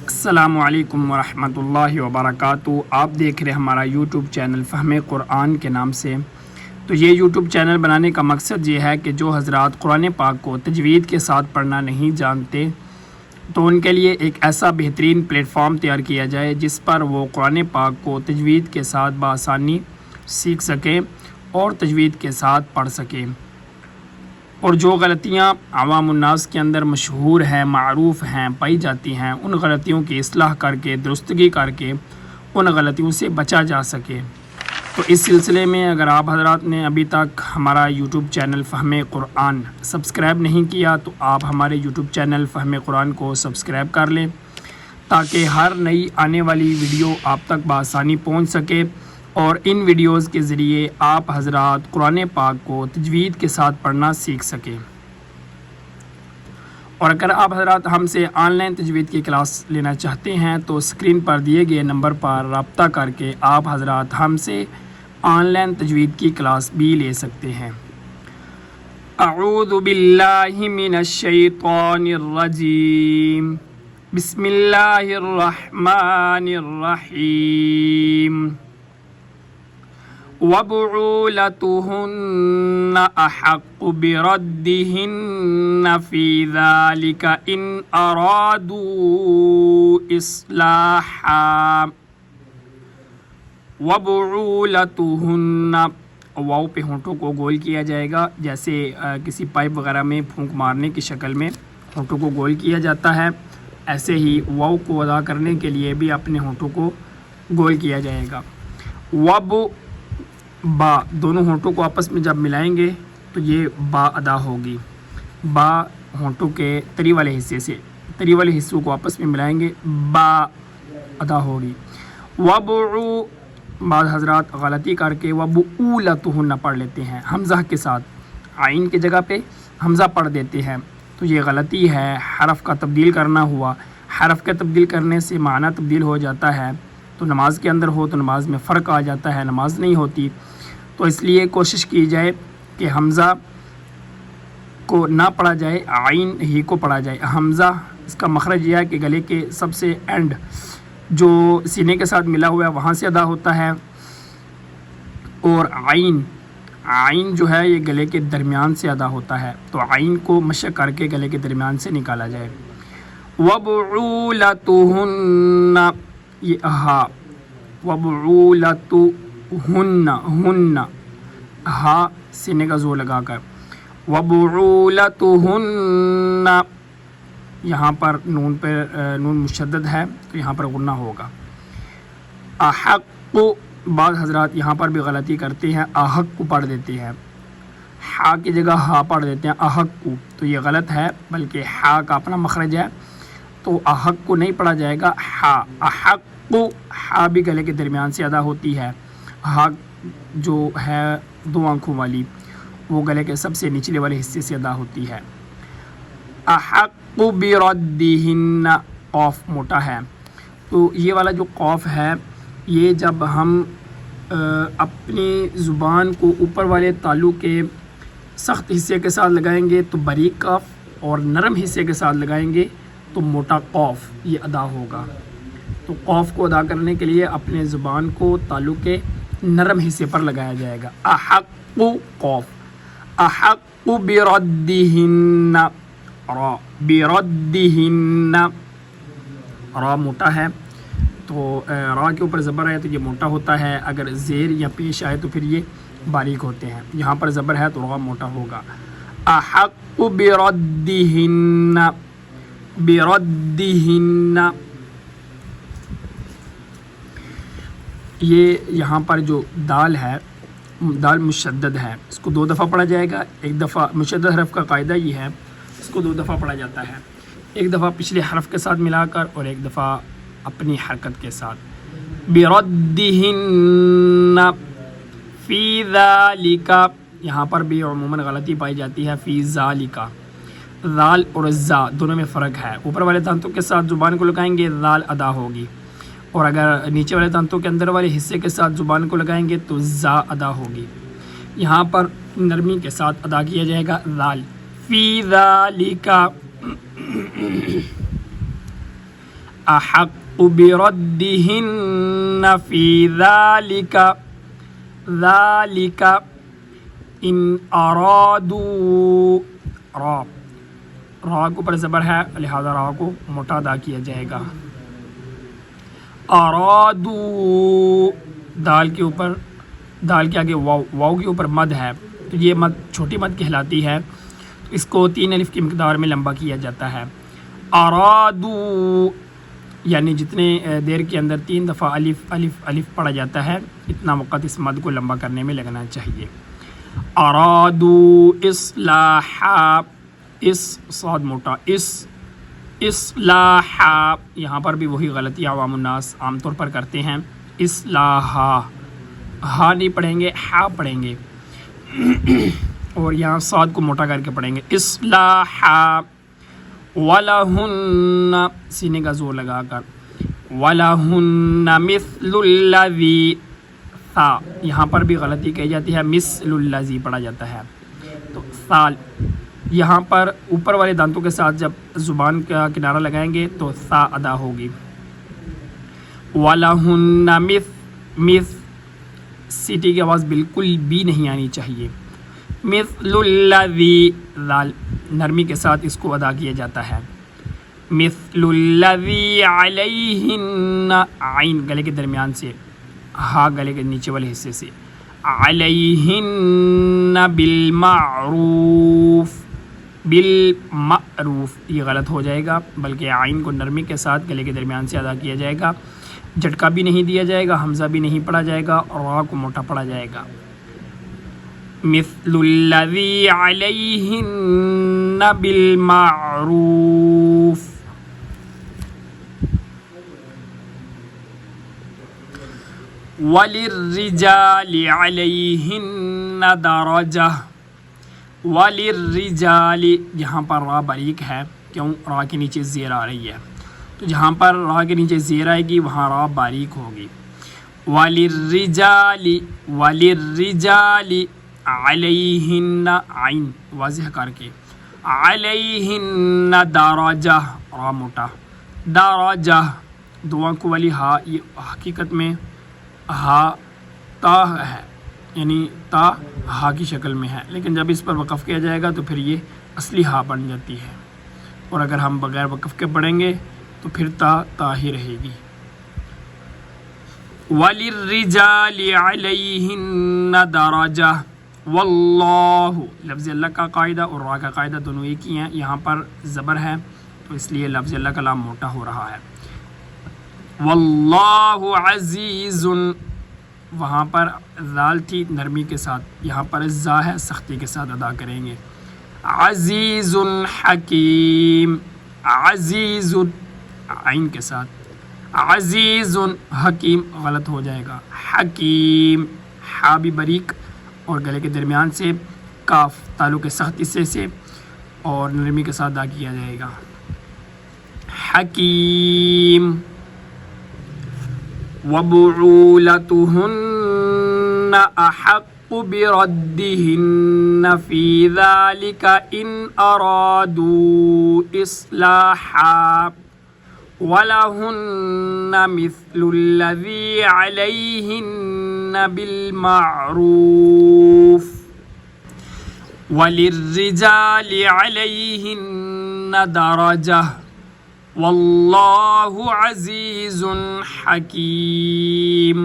السلام علیکم ورحمۃ اللہ وبرکاتہ۔ آپ دیکھ رہے ہمارا یوٹیوب چینل فہم قرآن کے نام سے۔ تو یہ یوٹیوب چینل بنانے کا مقصد یہ ہے کہ جو حضرات قرآن پاک کو تجوید کے ساتھ پڑھنا نہیں جانتے تو ان کے لیے ایک ایسا بہترین پلیٹ فارم تیار کیا جائے جس پر وہ قرآن پاک کو تجوید کے ساتھ بآسانی سیکھ سکیں اور تجوید کے ساتھ پڑھ سکیں، اور جو غلطیاں عوام الناس کے اندر مشہور ہیں، معروف ہیں، پائی جاتی ہیں، ان غلطیوں کی اصلاح کر کے، درستگی کر کے ان غلطیوں سے بچا جا سکے۔ تو اس سلسلے میں اگر آپ حضرات نے ابھی تک ہمارا یوٹیوب چینل فہم قرآن سبسکرائب نہیں کیا تو آپ ہمارے یوٹیوب چینل فہم قرآن کو سبسکرائب کر لیں تاکہ ہر نئی آنے والی ویڈیو آپ تک بآسانی پہنچ سکے، اور ان ویڈیوز کے ذریعے آپ حضرات قرآن پاک کو تجوید کے ساتھ پڑھنا سیکھ سکیں۔ اور اگر آپ حضرات ہم سے آن لائن تجوید کی کلاس لینا چاہتے ہیں تو اسکرین پر دیے گئے نمبر پر رابطہ کر کے آپ حضرات ہم سے آن لائن تجوید کی کلاس بھی لے سکتے ہیں۔ اعوذ باللہ من الشیطان الرجیم، بسم اللہ الرحمن الرحیم۔ وَبُعُولَتُهُنَّ أَحَقُّ بِرَدِّهِنَّ فِي ذَلِكَ إِنْ أَرَادُوا إِصْلَاحًا۔ وَبُعُولَتُهُنَّ، واو پہ ہونٹوں کو گول کیا جائے گا، جیسے کسی پائپ وغیرہ میں پھونک مارنے کی شکل میں ہونٹوں کو گول کیا جاتا ہے، ایسے ہی واو کو ادا کرنے کے لیے بھی اپنے ہونٹوں کو گول کیا جائے گا۔ با، دونوں ہونٹوں کو آپس میں جب ملائیں گے تو یہ با ادا ہوگی۔ با ہونٹوں کے تری والے حصے سے تری والے حصوں کو آپس میں ملائیں گے، با ادا ہوگی۔ وبعو، بعض حضرات غلطی کر کے وبعولتہن پڑھ لیتے ہیں، حمزہ کے ساتھ عین کی جگہ پہ حمزہ پڑھ دیتے ہیں، تو یہ غلطی ہے، حرف کا تبدیل کرنا ہوا۔ حرف کے تبدیل کرنے سے معنی تبدیل ہو جاتا ہے، تو نماز کے اندر ہو تو نماز میں فرق آ جاتا ہے، نماز نہیں ہوتی۔ تو اس لیے کوشش کی جائے کہ حمزہ کو نہ پڑھا جائے، عین ہی کو پڑھا جائے۔ حمزہ اس کا مخرج یہ ہے کہ گلے کے سب سے اینڈ جو سینے کے ساتھ ملا ہوا ہے وہاں سے ادا ہوتا ہے، اور عین جو ہے یہ گلے کے درمیان سے ادا ہوتا ہے، تو عین کو مشق کر کے گلے کے درمیان سے نکالا جائے۔ وَبُعُولَتُهُنَّ، یہ ہا، وَبُعُولَتُهُنَّ، ہن ہا سینے کا زور لگا کر، وَبُعُولَتُهُنَّ، یہاں پر نون پر نون مشدد ہے تو یہاں پر غنہ ہوگا۔ احق، بعض حضرات یہاں پر بھی غلطی کرتے ہیں، احق کو پڑھ دیتے ہیں، ہا کی جگہ ہا پڑھ دیتے ہیں احق کو، تو یہ غلط ہے، بلکہ ہا کا اپنا مخرج ہے، تو احق کو نہیں پڑھا جائے گا، ہا احق کو، ہا بھی گلے کے درمیان سے ادا ہوتی ہے، ہا جو ہے دو آنکھوں والی وہ گلے کے سب سے نچلے والے حصے سے ادا ہوتی ہے۔ احق بردہن، قوف موٹا ہے، تو یہ والا جو قوف ہے یہ جب ہم اپنی زبان کو اوپر والے تالو کے سخت حصے کے ساتھ لگائیں گے تو باریک قاف، اور نرم حصے کے ساتھ لگائیں گے تو موٹا قوف یہ ادا ہوگا۔ تو قوف کو ادا کرنے کے لیے اپنے زبان کو تالو کے نرم حصے پر لگایا جائے گا۔ احق قوف، احق بردہن، را، بردہن، را موٹا ہے تو را کے اوپر زبر ہے تو یہ موٹا ہوتا ہے، اگر زیر یا پیش آئے تو پھر یہ باریک ہوتے ہیں، یہاں پر زبر ہے تو را موٹا ہوگا۔ احق بردہن، بردہن، یہ یہاں پر جو دال ہے، دال مشدد ہے، اس کو دو دفعہ پڑھا جائے گا۔ ایک دفعہ مشدد حرف کا قاعدہ یہ ہے، اس کو دو دفعہ پڑھا جاتا ہے، ایک دفعہ پچھلے حرف کے ساتھ ملا کر اور ایک دفعہ اپنی حرکت کے ساتھ۔ بردہن فی ذالک، یہاں پر بھی عموماً غلطی پائی جاتی ہے، فی ذالک، ذال اور زا دونوں میں فرق ہے، اوپر والے دانتوں کے ساتھ زبان کو لگائیں گے ذال ادا ہوگی، اور اگر نیچے والے دانتوں کے اندر والے حصے کے ساتھ زبان کو لگائیں گے تو زا ادا ہوگی۔ یہاں پر نرمی کے ساتھ ادا کیا جائے گا ذال، فی ذالک احق بردهن فی ذالک ان ارادوا را کے اوپر زبر ہے لہذا را کو موٹا ادا کیا جائے گا. ارادو دال کے آگے واو کے اوپر مد ہے تو یہ مد چھوٹی مد کہلاتی ہے. اس کو 3 الف کی مقدار میں لمبا کیا جاتا ہے. ارادو یعنی جتنے دیر کے اندر 3 دفعہ الف الف الف پڑھا جاتا ہے اتنا وقت اس مد کو لمبا کرنے میں لگنا چاہیے. ارادو اصلاحا اس صاد موٹا اصلاح یہاں پر بھی وہی غلطی عوام الناس عام طور پر کرتے ہیں. اصلاح ہا نہیں پڑھیں گے ہا پڑھیں گے اور یہاں صاد کو موٹا کر کے پڑھیں گے. اصلاح وَلَهُنَّ سینے کا زور لگا کر وَلَهُنَّ مِثْلُ الَّذِي ثا یہاں پر بھی غلطی کہی جاتی ہے مثل الذی پڑھا جاتا ہے. تو ثال یہاں پر اوپر والے دانتوں کے ساتھ جب زبان کا کنارہ لگائیں گے تو ثا ادا ہوگی. وَلَهُنَّ مث سیٹی کی آواز بالکل بھی نہیں آنی چاہیے. مثل الذی ذال نرمی کے ساتھ اس کو ادا کیا جاتا ہے. مثل الذی علیہن عین گلے کے درمیان سے ہا گلے کے نیچے والے حصے سے علیہن بالمعروف یہ غلط ہو جائے گا بلکہ عین کو نرمی کے ساتھ گلے کے درمیان سے ادا کیا جائے گا. جھٹکا بھی نہیں دیا جائے گا حمزہ بھی نہیں پڑھا جائے گا اور را کو موٹا پڑھا جائے گا. مثل الذی علیہن بالمعروف. وَلِلرِّجَالِ عَلَيْهِنَّ دَرَجَةٌ وَلِلرِّجَالِ یہاں پر را باریک ہے کیوں را کے نیچے زیر آ رہی ہے تو جہاں پر را کے نیچے زیر آئے گی وہاں را باریک ہوگی. وَلِلرِّجَالِ عَلَيْهِنَّ عین واضح کر کے عَلَيْهِنَّ دَرَجَةٌ را موٹا درجہ دو آنکھوں والی ہا یہ حقیقت میں ہا تا ہے یعنی تا ہا کی شکل میں ہے لیکن جب اس پر وقف کیا جائے گا تو پھر یہ اصلی ہا بن جاتی ہے اور اگر ہم بغیر وقف کے پڑھیں گے تو پھر تا ہی رہے گی. وَلِلرِّجَالِ عَلَيْهِنَّ دَرَجَةٌ واللہ لفظ اللہ کا قاعدہ اور را کا قاعدہ دونوں ایک ہی ہیں. یہاں پر زبر ہے تو اس لیے لفظ اللہ کا لام موٹا ہو رہا ہے. واللہ عزیز وہاں پر ذال تھی نرمی کے ساتھ یہاں پر زا ہے سختی کے ساتھ ادا کریں گے. عزیز حکیم عزیز عین کے ساتھ عزیز حکیم غلط ہو جائے گا. حکیم ہا بھی باریک اور گلے کے درمیان سے کاف تعلق سخت حصے سے اور نرمی کے ساتھ ادا کیا جائے گا. حکیم. وَبُعُولَتُهُنَّ أَحَقُّ بِرَدِّهِنَّ فِي ذَلِكَ إِنْ أَرَادُوا إِصْلَاحًا وَلَهُنَّ مِثْلُ الَّذِي عَلَيْهِنَّ بِالْمَعْرُوفِ وَلِلرِّجَالِ عَلَيْهِنَّ دَرَجَةٌ واللہ عزیز حکیم.